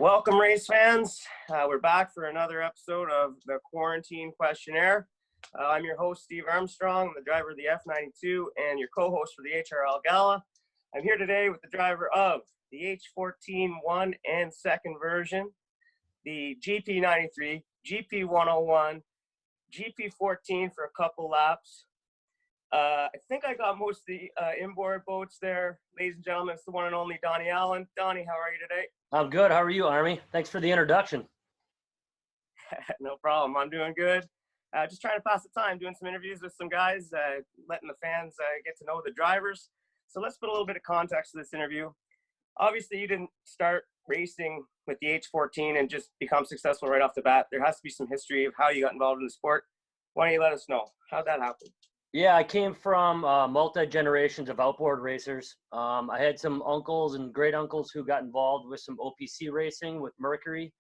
Welcome, race fans. We're back for another episode of the Quarantine Questionnaire. I'm your host, Steve Armstrong, the driver of the F92, and your co-host for the HRL Gala. I'm here today with the driver of the H14 1 and 2nd version, the GP93, GP101, GP14 for a couple laps. I think I got most of the inboard boats there. Ladies and gentlemen, it's the one and only Donny Allen. Donny, how are you today? I'm good. How are you, Army? Thanks for the introduction. No problem. I'm doing good. Just trying to pass the time, doing some interviews with some guys, letting the fans get to know the drivers. So let's put a little bit of context to this interview. Obviously, you didn't start racing with the H14 and just become successful right off the bat. There has to be some history of how you got involved in the sport. Why don't you let us know? How'd that happen? Yeah, I came from multi-generations of outboard racers. I had some uncles and great uncles who got involved with some OPC racing with Mercury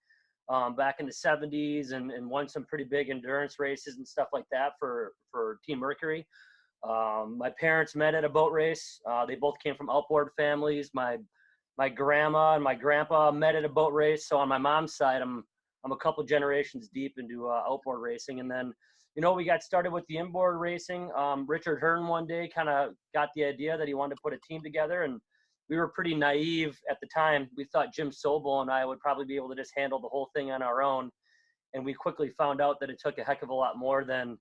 back in the 70s and won some pretty big endurance races and stuff like that for Team Mercury. My parents met at a boat race. They both came from outboard families. My grandma and my grandpa met at a boat race. So on my mom's side, I'm a couple generations deep into outboard racing. And then, you know, we got started with the inboard racing. Richard Hearn one day kind of got the idea that he wanted to put a team together, and we were pretty naive at the time. We thought Jim Sobel and I would probably be able to just handle the whole thing on our own, and we quickly found out that it took a heck of a lot more than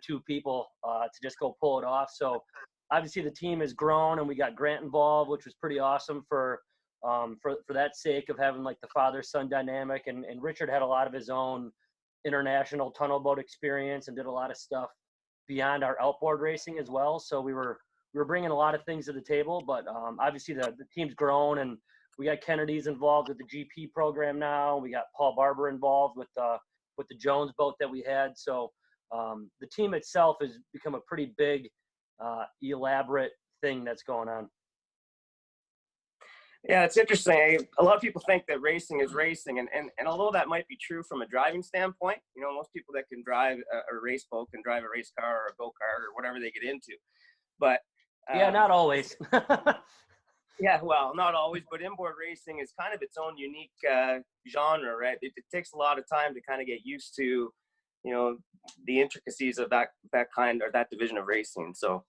two people to just go pull it off. So obviously the team has grown, and we got Grant involved, which was pretty awesome for that sake of having like the father-son dynamic, and Richard had a lot of his own international tunnel boat experience and did a lot of stuff beyond our outboard racing as well. So we were bringing a lot of things to the table, but obviously the team's grown, and we got Kennedy's involved with the GP program now. We got Paul Barber involved with the Jones boat that we had. So the team itself has become a pretty big, elaborate thing that's going on. Yeah, it's interesting. A lot of people think that racing is racing, and although that might be true from a driving standpoint, you know, most people that can drive a race boat can drive a race car or a go-kart or whatever they get into. But yeah, not always. Yeah, well, not always, but inboard racing is kind of its own unique genre, right? It takes a lot of time to kind of get used to, you know, the intricacies of that kind or that division of racing. So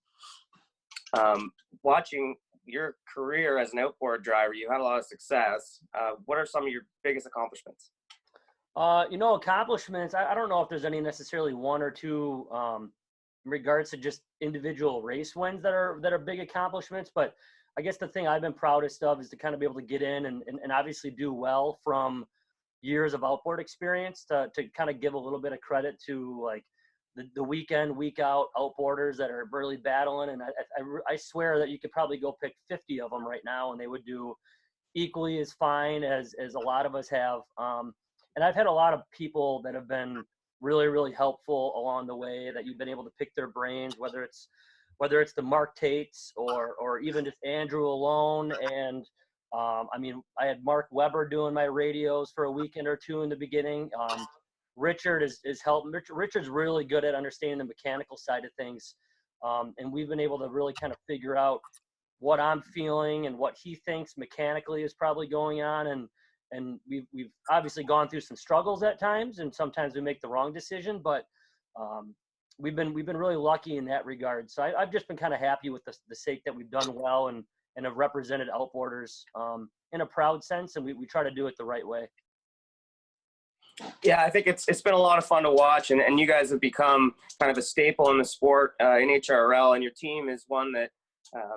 watching your career as an outboard driver, you had a lot of success. What are some of your biggest accomplishments? You know, accomplishments, I don't know if there's any necessarily one or two in regards to just individual race wins that are big accomplishments, but I guess the thing I've been proudest of is to kind of be able to get in and obviously do well from years of outboard experience to kind of give a little bit of credit to like the week in, week out outboarders that are really battling. And I swear that you could probably go pick 50 of them right now and they would do equally as fine as a lot of us have. And I've had a lot of people that have been really, really helpful along the way that you've been able to pick their brains, whether it's the Mark Tates or even just Andrew alone. And I mean, I had Mark Weber doing my radios for a weekend or two in the beginning. Richard is helping. Richard's really good at understanding the mechanical side of things. And we've been able to really kind of figure out what I'm feeling and what he thinks mechanically is probably going on. And we've obviously gone through some struggles at times, and sometimes we make the wrong decision, but we've been really lucky in that regard. So I've just been kind of happy with the sake that we've done well and have represented outboarders in a proud sense, and we try to do it the right way. Yeah, I think it's been a lot of fun to watch, and you guys have become kind of a staple in the sport in HRL, and your team is one that,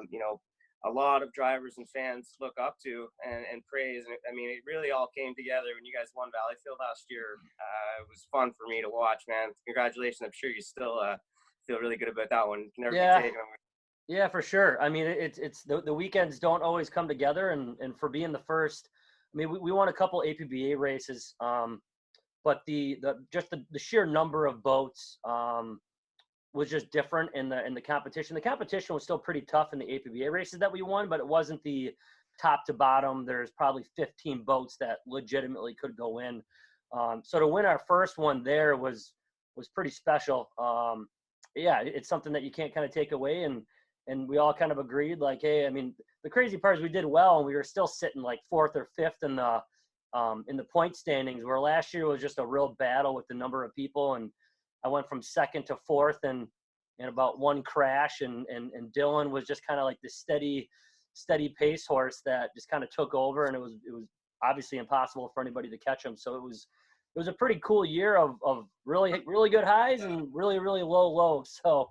you know, a lot of drivers and fans look up to and praise. And I mean, it really all came together when you guys won Valleyfield last year. It was fun for me to watch, man. Congratulations. I'm sure you still feel really good about that one. Never Yeah. be taken away. Yeah, for sure. I mean, it's the weekends don't always come together, and for being the first, I mean, we won a couple APBA races, but the sheer number of boats was just different in the competition. The competition was still pretty tough in the APBA races that we won, but it wasn't the top to bottom. There's probably 15 boats that legitimately could go in. So to win our first one there was pretty special. Yeah, it's something that you can't kind of take away, and we all kind of agreed, like, hey, I mean, the crazy part is we did well, and we were still sitting like 4th or 5th in in the point standings, where last year was just a real battle with the number of people. And I went from second to fourth and about one crash. And Dylan was just kind of like the steady pace horse that just kind of took over. And it was obviously impossible for anybody to catch him. So it was a pretty cool year of really, really good highs and really, really low lows. So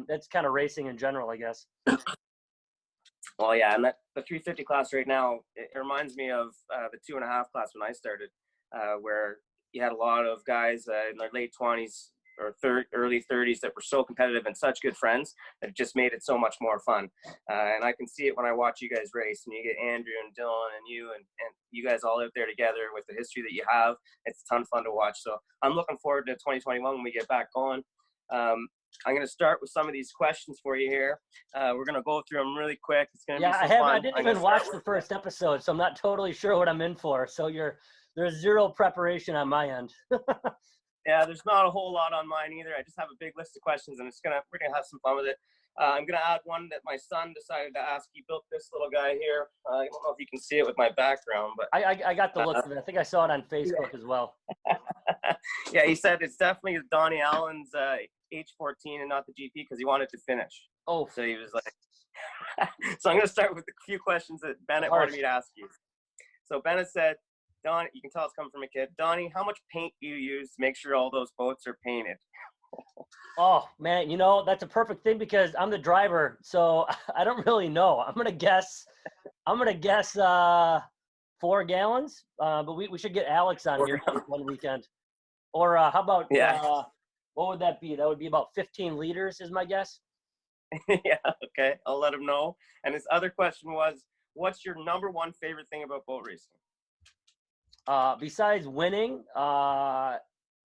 that's kind of racing in general, I guess. Well, yeah, and the 350 class right now, it reminds me of the 2.5 class when I started, where you had a lot of guys in their late 20s or early 30s that were so competitive and such good friends that it just made it so much more fun. And I can see it when I watch you guys race, and you get Andrew and Dylan and you guys all out there together with the history that you have. It's a ton of fun to watch. So I'm looking forward to 2021 when we get back going. I'm going to start with some of these questions for you here. We're going to go through them really quick. It's going to be some fun. I didn't even watch the first episode, so I'm not totally sure what I'm in for. So there's zero preparation on my end. Yeah, there's not a whole lot on mine either. I just have a big list of questions, and we're gonna have some fun with it. I'm gonna add one that my son decided to ask. He built this little guy here. I don't know if you can see it with my background, but I got the look of it. I think I saw it on Facebook as well. Yeah, he said it's definitely Donny Allen's H14 and not the GP because he wanted to finish. Oh, so he was like. So I'm gonna start with a few questions that Bennett wanted me to ask you. So Bennett said, Donny, you can tell it's coming from a kid. Donny, how much paint do you use to make sure all those boats are painted? Oh, man, that's a perfect thing because I'm the driver, so I don't really know. I'm going to guess 4 gallons, but we should get Alex on here one weekend. Or how about, what would that be? That would be about 15 liters is my guess. Yeah, okay. I'll let him know. And his other question was, what's your number one favorite thing about boat racing? Besides winning,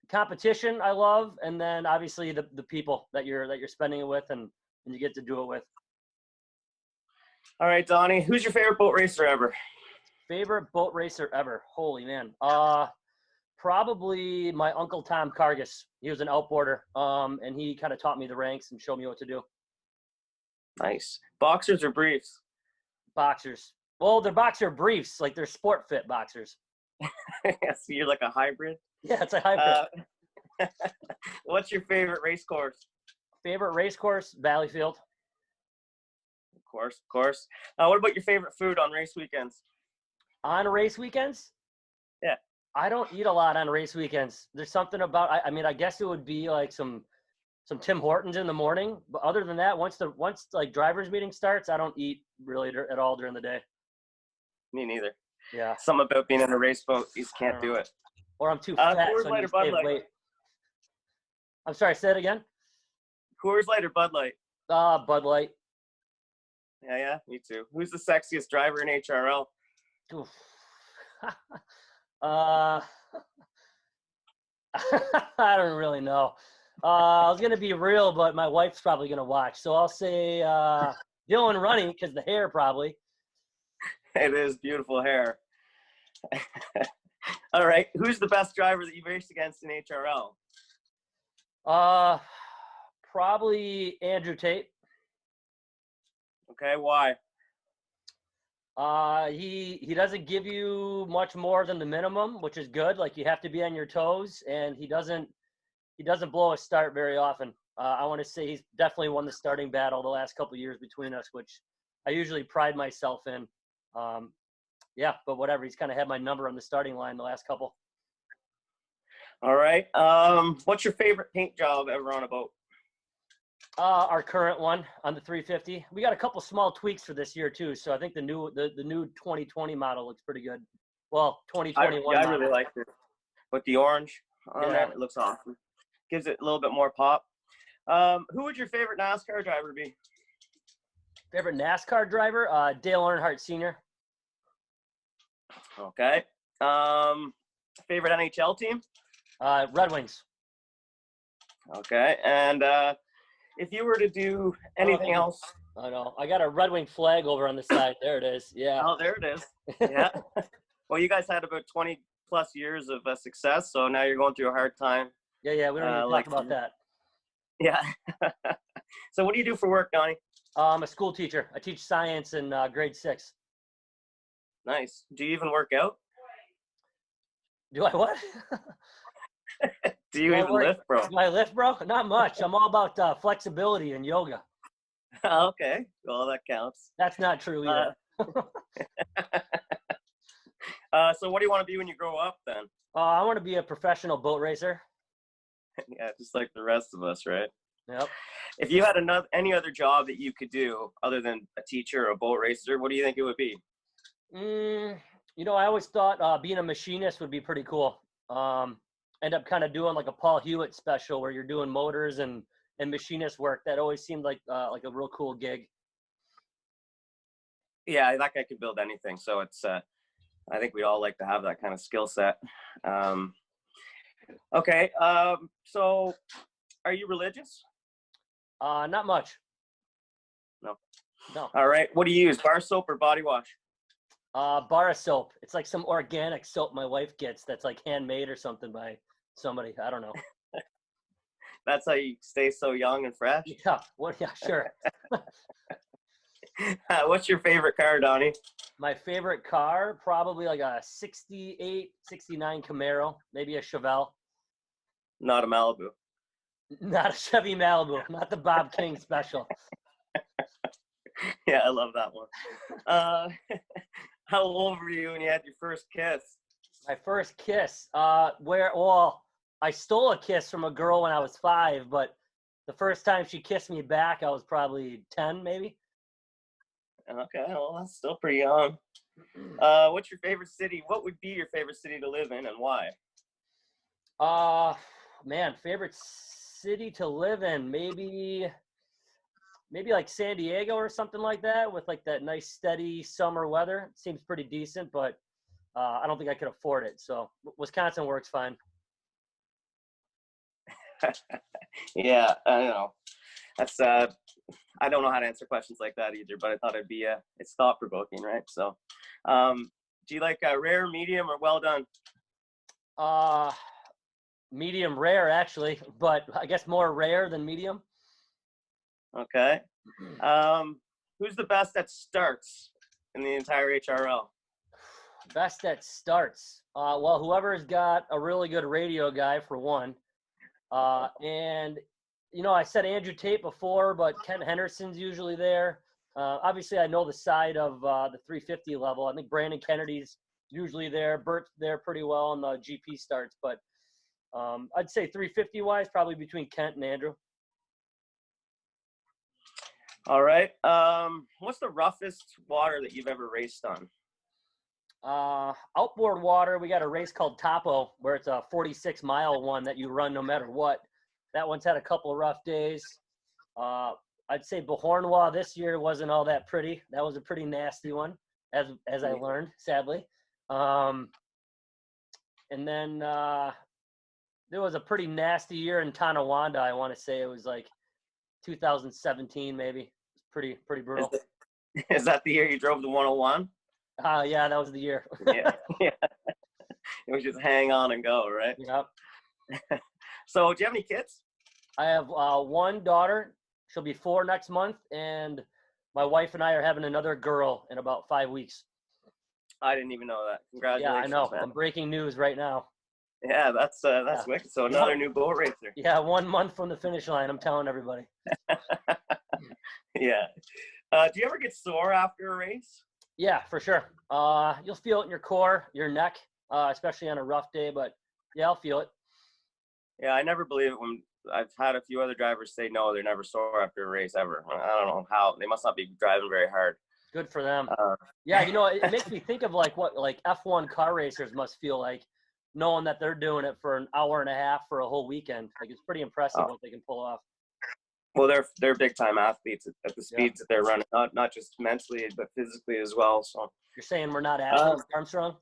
competition I love, and then obviously the people that you're spending it with and you get to do it with. All right, Donny, who's your favorite boat racer ever? Favorite boat racer ever? Holy man. Probably my Uncle Tom Cargus. He was an outboarder, and he kind of taught me the ranks and showed me what to do. Nice. Boxers or briefs? Boxers. Well, they're boxer briefs, like they're sport fit boxers. Yeah, so you're like a hybrid? Yeah, it's a hybrid. What's your favorite race course? Favorite race course? Valleyfield. Of course. What about your favorite food on race weekends? On race weekends? Yeah. I don't eat a lot on race weekends. There's something about, I guess it would be like some Tim Hortons in the morning. But other than that, once like driver's meeting starts, I don't eat really at all during the day. Me neither. Yeah. Something about being in a race boat, you just can't do it. Or I'm too fat, Coors so I Light need or to Bud stay Light? late. I'm sorry, say it again? Coors Light or Bud Light? Bud Light. Yeah, me too. Who's the sexiest driver in HRL? Oof. I don't really know. I was going to be real, but my wife's probably going to watch. So I'll say Dylan Running because the hair probably. It is beautiful hair. All right. Who's the best driver that you've raced against in HRL? Probably Andrew Tate. Okay, why? He doesn't give you much more than the minimum, which is good. Like you have to be on your toes, and he doesn't blow a start very often. I want to say he's definitely won the starting battle the last couple of years between us, which I usually pride myself in. Yeah, but whatever. He's kind of had my number on the starting line the last couple. All right. What's your favorite paint job ever on a boat? Our current one on the 350. We got a couple small tweaks for this year too, so I think the new 2020 model looks pretty good. Well, 2021. I really like it with the orange on it. It looks awesome. Gives it a little bit more pop. Who would your favorite NASCAR driver be? Favorite NASCAR driver? Dale Earnhardt Sr. Okay. Favorite NHL team? Red Wings. Okay. And if you were to do anything else. I know. I got a Red Wing flag over on the side. There it is. Yeah. Oh, there it is. Yeah. Well, you guys had about 20 plus years of success, so now you're going through a hard time. Yeah. We don't need to talk about that. Yeah. So what do you do for work, Donny? I'm a school teacher. I teach science in grade 6. Nice. Do you even work out? Do I what? Do you Do I even work? lift, bro? Do I lift, bro? Not much. I'm all about flexibility and yoga. Okay, well, that counts. That's not true either. So what do you want to be when you grow up then? I want to be a professional boat racer. Yeah, just like the rest of us, right? Yep. If you had any other job that you could do other than a teacher or a boat racer, what do you think it would be? I always thought being a machinist would be pretty cool. End up kind of doing like a Paul Hewitt special where you're doing motors and machinist work. That always seemed like a real cool gig. Yeah, that guy could build anything. So it's, I think we all like to have that kind of skill set. Okay. So are you religious? Not much. No. No. All right. What do you use? Bar soap or body wash? Bar soap. It's like some organic soap my wife gets that's like handmade or something by somebody. I don't know. That's how you stay so young and fresh? Yeah. What? Yeah, sure. What's your favorite car, Donnie? My favorite car, probably like a 68, 69 Camaro, maybe a Chevelle. Not a Malibu. Not a Chevy Malibu, not the Bob King special. Yeah, I love that one. How old were you when you had your first kiss? My first kiss, I stole a kiss from a girl when I was 5, but the first time she kissed me back, I was probably 10, maybe. Okay, well, that's still pretty young. What's your favorite city? What would be your favorite city to live in and why? Man, favorite city to live in, maybe like San Diego or something like that with like that nice steady summer weather. It seems pretty decent, but I don't think I could afford it. So Wisconsin works fine. Yeah, I know. That's I don't know how to answer questions like that either, but I thought it's thought provoking, right? So, do you like rare, medium, or well done? Medium rare actually, but I guess more rare than medium. Okay. Who's the best at starts in the entire HRL? Best at starts. Well, whoever's got a really good radio guy for one. And I said Andrew Tate before, but Ken Henderson's usually there. Obviously, I know the side of the 350 level. I think Brandon Kennedy's usually there. Bert's there pretty well on the GP starts, but I'd say 350 wise, probably between Kent and Andrew. All right. What's the roughest water that you've ever raced on? Outboard water, we got a race called Topo where it's a 46-mile one that you run no matter what. That one's had a couple of rough days. I'd say Behornois this year wasn't all that pretty. That was a pretty nasty one, as I learned, sadly. And then there was a pretty nasty year in Tonawanda. I want to say it was like 2017, maybe. It's pretty brutal. Is that the year you drove the 101? Yeah, that was the year. Yeah. It was just hang on and go, right? Yep. So, do you have any kids? I have one daughter. She'll be 4 next month, and my wife and I are having another girl in about 5 weeks. I didn't even know that. Congratulations, yeah, I know. man. I'm breaking news right now. Yeah, that's wicked. So another new boat racer. Yeah, 1 month from the finish line. I'm telling everybody. Yeah. Do you ever get sore after a race? Yeah, for sure. You'll feel it in your core, your neck, especially on a rough day. But yeah, I'll feel it. Yeah, I never believe it when I've had a few other drivers say no, they're never sore after a race ever. I don't know how. They must not be driving very hard. Good for them. Yeah, it makes me think of like what like F1 car racers must feel like, knowing that they're doing it for an hour and a half for a whole weekend. Like it's pretty impressive what they can pull off. Well, they're big time athletes at the speeds that they're running, not just mentally but physically as well. So you're saying we're not athletes, Armstrong?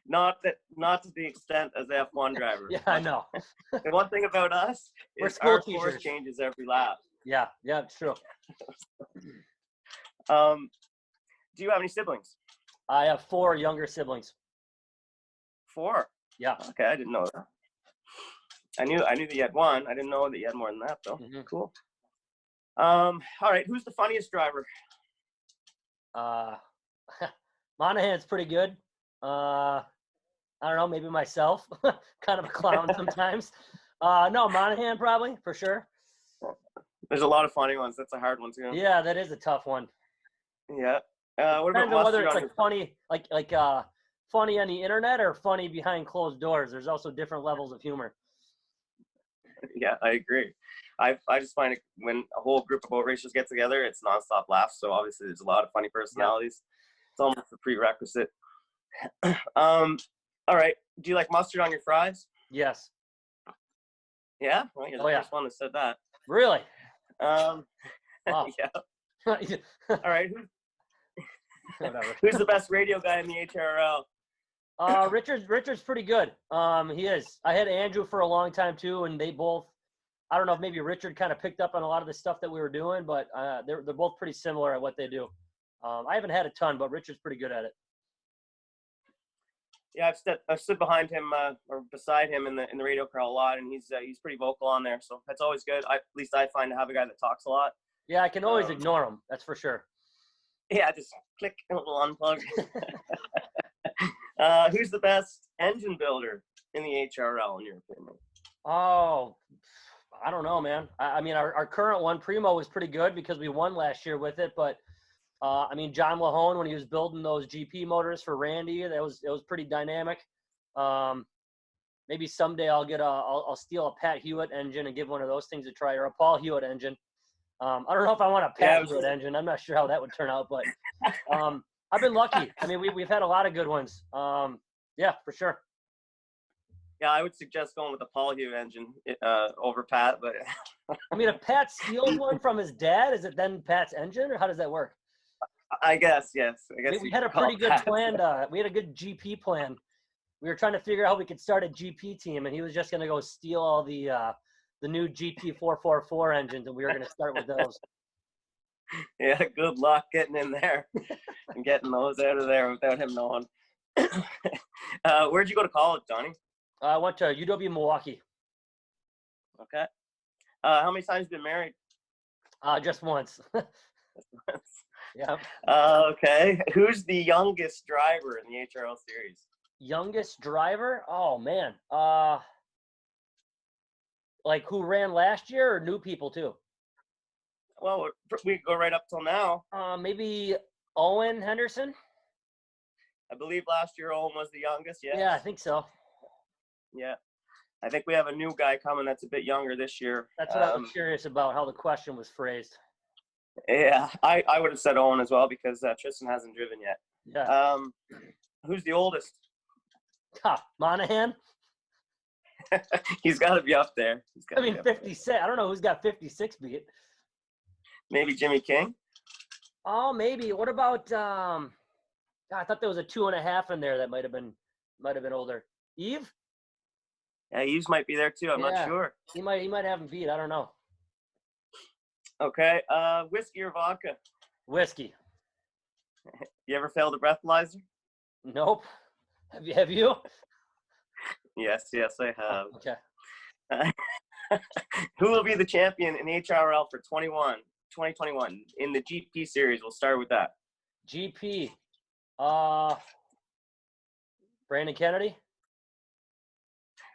Not to the extent as F1 drivers. Yeah, I know. The one thing about us is our course changes every lap. Yeah, it's true. Do you have any siblings? I have 4 younger siblings. 4? Yeah. Okay, I didn't know that. I knew that you had 1. I didn't know that you had more than that, though. Mm-hmm. Cool. All right, who's the funniest driver? Monahan's pretty good. I don't know, maybe myself. Kind of a clown sometimes. No, Monahan probably, for sure. There's a lot of funny ones. That's a hard one too. Yeah, that is a tough one. Yeah. What about Depends on whether mustard it's on like funny, funny on the internet or funny behind closed doors. There's also different levels of humor. Yeah, I agree. I just find it when a whole group of boat racers get together, it's nonstop laughs. So obviously, there's a lot of funny personalities. Yeah. It's almost a prerequisite. All right. Do you like mustard on your fries? Yes. Yeah. Well, you're the first one that said that. Really? Wow. Yeah. All right. Who's the best radio guy in the HRL? Richard's pretty good. He is. I had Andrew for a long time too, and they both. I don't know if maybe Richard kind of picked up on a lot of the stuff that we were doing, but they're both pretty similar at what they do. I haven't had a ton, but Richard's pretty good at it. Yeah, I've stood behind him or beside him in the radio car a lot, and he's pretty vocal on there, so that's always good. At least I find to have a guy that talks a lot. Yeah, I can always ignore him. That's for sure. Yeah, just click a little unplug. Who's the best engine builder in the HRL in your opinion? Oh, I don't know, man. I mean, our current one, Primo, was pretty good because we won last year with it. But I mean, John Lahone, when he was building those GP motors for Randy, it was pretty dynamic. Maybe someday I'll steal a Pat Hewitt engine and give one of those things a try, or a Paul Hewitt engine. I don't know if I want a Pat Hewitt engine. I'm not sure how that would turn out, but I've been lucky. I mean, we've had a lot of good ones. Yeah, for sure. Yeah, I would suggest going with a Paul Hewitt engine over Pat, but I mean, if Pat steals one from his dad, is it then Pat's engine, or how does that work? I guess, yes. I guess we had a pretty good plan. We had a good GP plan. We were trying to figure out how we could start a GP team, and he was just going to go steal all the new GP 444 engines, and we were going to start with those. Yeah, good luck getting in there and getting those out of there without him knowing. Where'd you go to college, Donnie? I went to UW Milwaukee. Okay. How many times have you been married? Just once. Yeah. Okay. Who's the youngest driver in the HRL series? Youngest driver? Oh man. Like who ran last year, or new people too? Well, we go right up till now. Maybe Owen Henderson. I believe last year Owen was the youngest. Yes. Yeah, I think so. Yeah. I think we have a new guy coming that's a bit younger this year. That's what I was curious about, how the question was phrased. Yeah, I would have said Owen as well because Tristan hasn't driven yet. Yeah. Who's the oldest? Monahan. He's got to be up there. I mean, 56. I don't know who's got 56 beat. Maybe Jimmy King. Oh, maybe. What about? I thought there was a 2.5 in there that might have been older. Eve. Yeah, Eves might be there too. I'm not sure. He might have him beat. I don't know. Okay. Whiskey or vodka? Whiskey. You ever failed a breathalyzer? Nope. Have you? Yes, I have. Okay. Who will be the champion in HRL for 2021 in the GP series? We'll start with that. GP. Brandon Kennedy.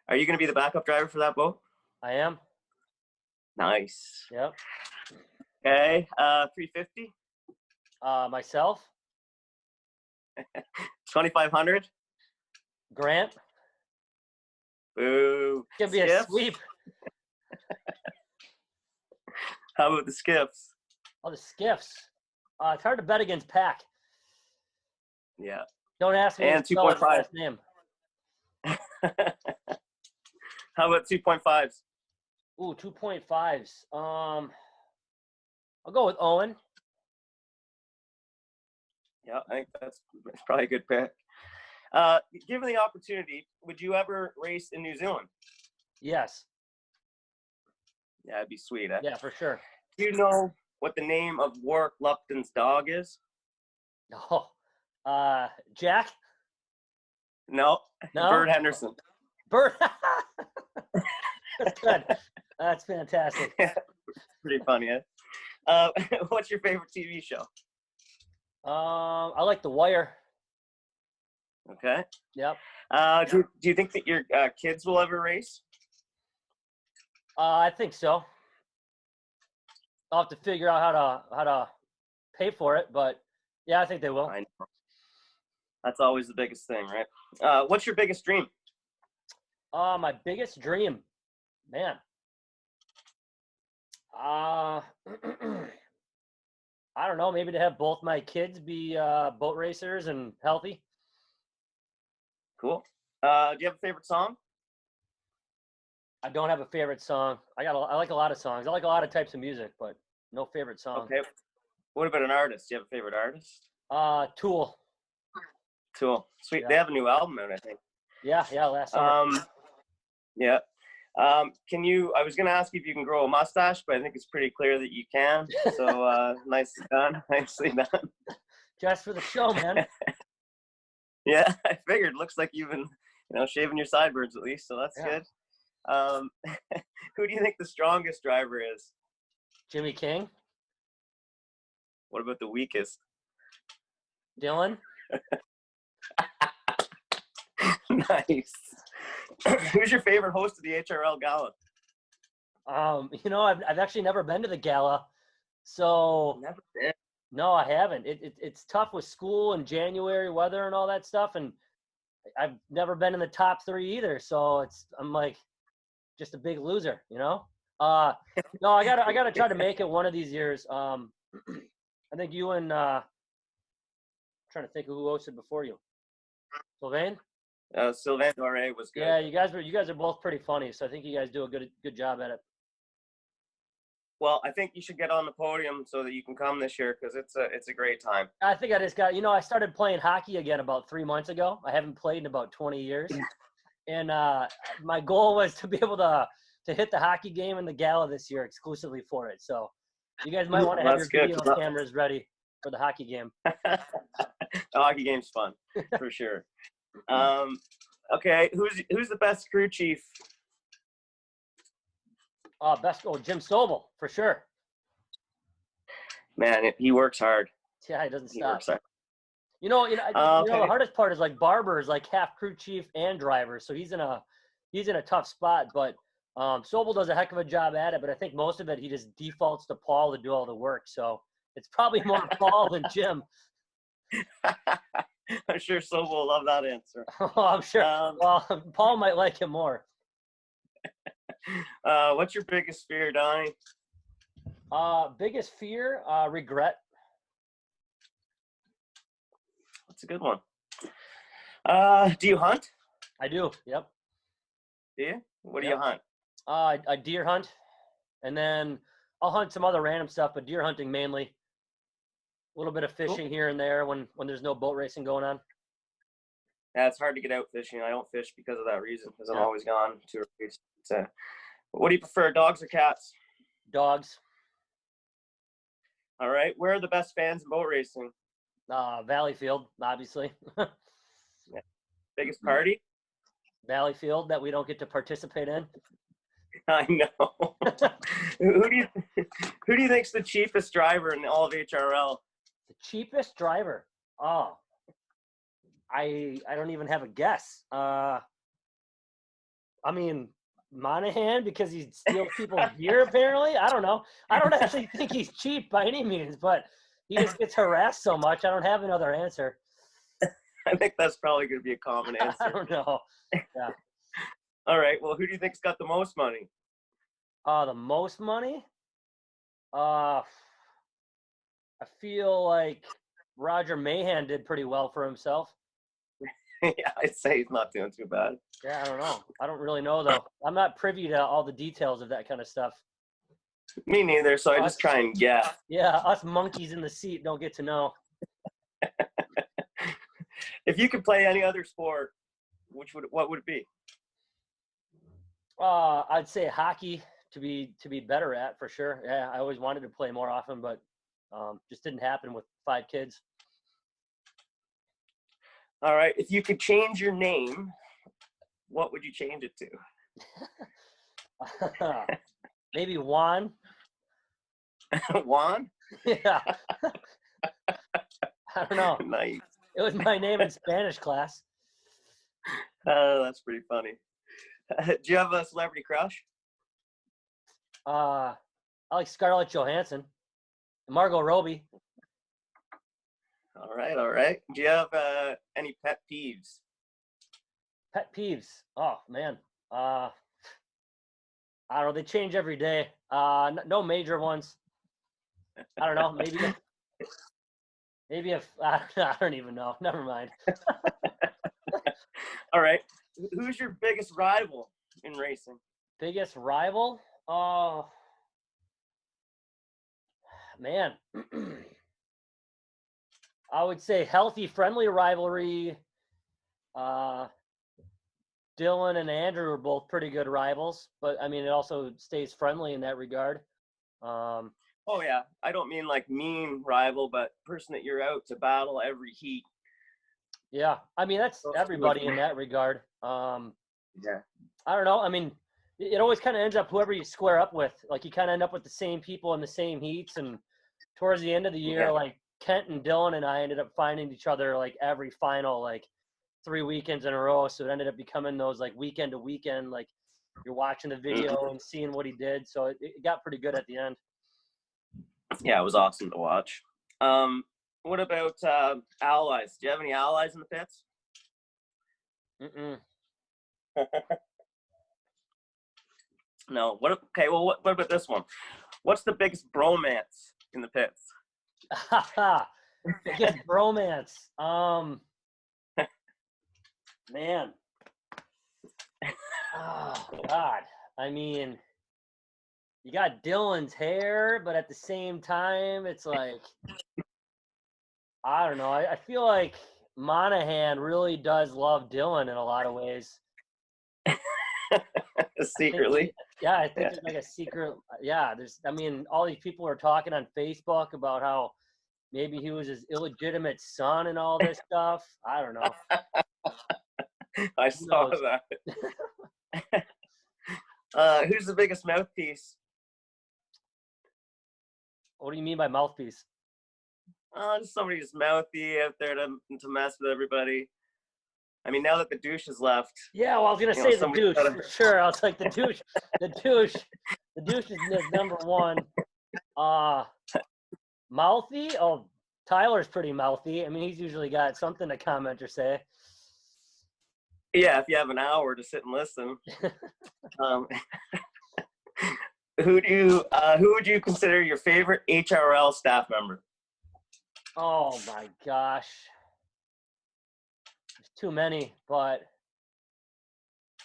Are you going to be the backup driver for that boat? I am. Nice. Yep. Okay. 350. Myself. 2500. Grant. Boo. It's gonna be a sweep. How about the skiffs? Oh, the skiffs. It's hard to bet against Pack. Yeah. Don't ask me. And 2.5. Name. How about 2.5s? Ooh, 2.5s. I'll go with Owen. Yeah, I think that's probably a good pick. Given the opportunity, would you ever race in New Zealand? Yes. Yeah, it'd be sweet. Eh? Yeah, for sure. Do you know what the name of Warwick Lupton's dog is? Oh, Jack? No. Bird Henderson. Bird. That's good. That's fantastic. Pretty funny, eh? What's your favorite TV show? I like The Wire. Okay. Yep. Do you think that your kids will ever race? I think so. I'll have to figure out how to pay for it, but yeah, I think they will. I know. That's always the biggest thing, right? What's your biggest dream? My biggest dream, man. I don't know. Maybe to have both my kids be boat racers and healthy. Cool. Do you have a favorite song? I don't have a favorite song. I like a lot of songs. I like a lot of types of music, but no favorite song. Okay. What about an artist? Do you have a favorite artist? Tool. Tool. Sweet. Yeah. They have a new album out, I think. Yeah, last summer. Yeah. I was going to ask you if you can grow a mustache, but I think it's pretty clear that you can. So nicely done. Nicely done. Just for the show, man. Yeah, I figured. Looks like you've been, shaving your sideburns at least, so that's good. Who do you think the strongest driver is? Jimmy King. What about the weakest? Dylan. Nice. Who's your favorite host of the HRL Gala? I've actually never been to the gala, so Never been. No, I haven't. It's tough with school and January weather and all that stuff, and I've never been in the top 3 either. So I'm like just a big loser, No, I gotta try to make it one of these years. I think you and trying to think of who hosted before you. Sylvain? Sylvain Doré was good. Yeah, you guys are both pretty funny, so I think you guys do a good job at it. Well, I think you should get on the podium so that you can come this year because it's a great time. I think I just got, I started playing hockey again about 3 months ago. I haven't played in about 20 years. And my goal was to be able to hit the hockey game and the gala this year exclusively for it. So you guys might want to have your video cameras ready for the hockey game. The hockey game's fun, for sure. Okay, who's the best crew chief? Jim Sobel, for sure. Man, he works hard. Yeah, he doesn't stop. Works hard. Okay. The hardest part is like Barber is like half crew chief and driver, so he's in a tough spot. But Sobel does a heck of a job at it. But I think most of it he just defaults to Paul to do all the work. So it's probably more Paul than Jim. I'm sure Sobel will love that answer. Oh, I'm sure. Paul might like him more. What's your biggest fear, Donnie? Biggest fear, regret. That's a good one. Do you hunt? I do. Yep. Do you? What do you hunt? A deer hunt, and then I'll hunt some other random stuff, but deer hunting mainly. A little bit of fishing here and there when there's no boat racing going on. Yeah, it's hard to get out fishing. I don't fish because of that reason, because I'm always gone to a race. So, what do you prefer, dogs or cats? Dogs. All right. Where are the best fans in boat racing? Valleyfield, obviously. Yeah. Biggest party? Valleyfield that we don't get to participate in. I know. Who do you think's the cheapest driver in all of HRL? The cheapest driver? Oh, I don't even have a guess. I mean, Monahan, because he steals people's gear, apparently. I don't know. I don't actually think he's cheap by any means, but he just gets harassed so much. I don't have another answer. I think that's probably going to be a common answer. I don't know. Yeah. All right. Well, who do you think's got the most money? The most money? I feel like Roger Mahan did pretty well for himself. Yeah, I'd say he's not doing too bad. Yeah, I don't know. I don't really know, though. I'm not privy to all the details of that kind of stuff. Me neither, so I just try and guess. Yeah, us monkeys in the seat don't get to know. If you could play any other sport, what would it be? I'd say hockey to be better at, for sure. Yeah, I always wanted to play more often, but just didn't happen with 5 kids. All right. If you could change your name, what would you change it to? Maybe Juan. Juan? Yeah. I don't know. Nice. It was my name in Spanish class. That's pretty funny. Do you have a celebrity crush? I like Scarlett Johansson, Margot Robbie. All right. Do you have any pet peeves? Pet peeves. Oh man. I don't know. They change every day. No major ones. I don't know. Maybe if I don't even know. Never mind. All right. Who's your biggest rival in racing? Biggest rival? Oh man. I would say healthy, friendly rivalry. Dylan and Andrew are both pretty good rivals, but I mean, it also stays friendly in that regard. Oh yeah, I don't mean like mean rival, but person that you're out to battle every heat. Yeah, I mean that's everybody in that regard. Yeah. I don't know. I mean, it always kind of ends up whoever you square up with. Like you kind of end up with the same people in the same heats, and towards the end of the year, like Kent and Dylan and I ended up finding each other like every final, like 3 weekends in a row. So it ended up becoming those like weekend to weekend, like you're watching the video and seeing what he did. So it got pretty good at the end. Yeah, it was awesome to watch. What about allies? Do you have any allies in the pits? No. Okay. Well, what about this one? What's the biggest bromance in the pits? Biggest bromance. Man. Oh God. I mean, you got Dylan's hair, but at the same time, it's like I don't know. I feel like Monahan really does love Dylan in a lot of ways. Secretly. I think there's like a secret. Yeah, I mean, all these people are talking on Facebook about how maybe he was his illegitimate son and all this stuff. I don't know. I saw that. Who's the biggest mouthpiece? What do you mean by mouthpiece? Just somebody who's mouthy out there to mess with everybody. I mean, now that the douche has left. Yeah, well, I was gonna say the douche for sure. I was like the douche is number one. Mouthy? Oh, Tyler's pretty mouthy. I mean, he's usually got something to comment or say. Yeah, if you have an hour to sit and listen. Who would you consider your favorite HRL staff member? Oh my gosh. There's too many, but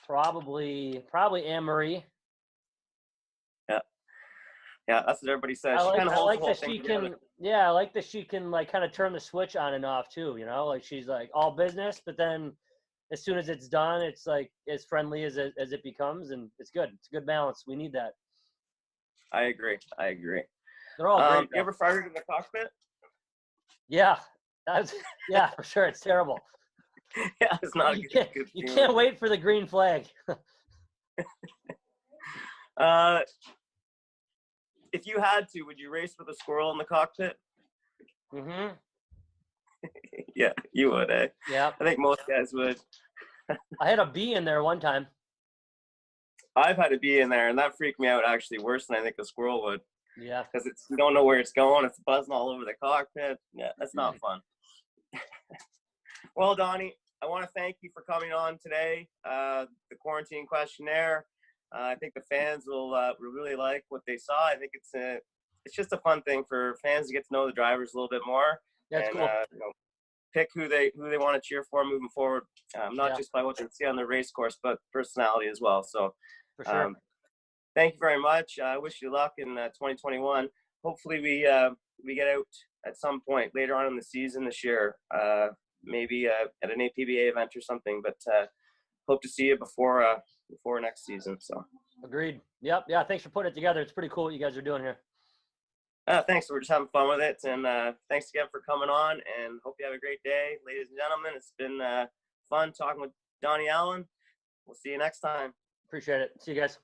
probably Anne-Marie. Yeah, that's what everybody says. I like that she can like kind of turn the switch on and off too, you know? Like she's like all business, but then as soon as it's done, it's like as friendly as it becomes, and it's good. It's a good balance. We need that. I agree. They're all great. You ever farted in the cockpit? Yeah, for sure. It's terrible. Yeah, it's not a good you can't wait for the green flag. If you had to, would you race with a squirrel in the cockpit? Mm-hmm. Yeah, you would, eh? Yeah. I think most guys would. I had a bee in there one time. I've had a bee in there, and that freaked me out actually worse than I think a squirrel would. Yeah. Because you don't know where it's going. It's buzzing all over the cockpit. Yeah, that's not fun. Well, Donny, I want to thank you for coming on today. The quarantine questionnaire. I think the fans will really like what they saw. I think it's just a fun thing for fans to get to know the drivers a little bit more. That's cool. Pick who they want to cheer for moving forward, not just by what they see on the race course, but personality as well. So, for sure. Thank you very much. I wish you luck in 2021. Hopefully, we get out at some point later on in the season this year, maybe at an APBA event or something. But hope to see you before next season. So. Agreed. Yep. Yeah. Thanks for putting it together. It's pretty cool what you guys are doing here. Thanks. We're just having fun with it. And thanks again for coming on, and hope you have a great day. Ladies and gentlemen, it's been fun talking with Donny Allen. We'll see you next time. Appreciate it. See you guys.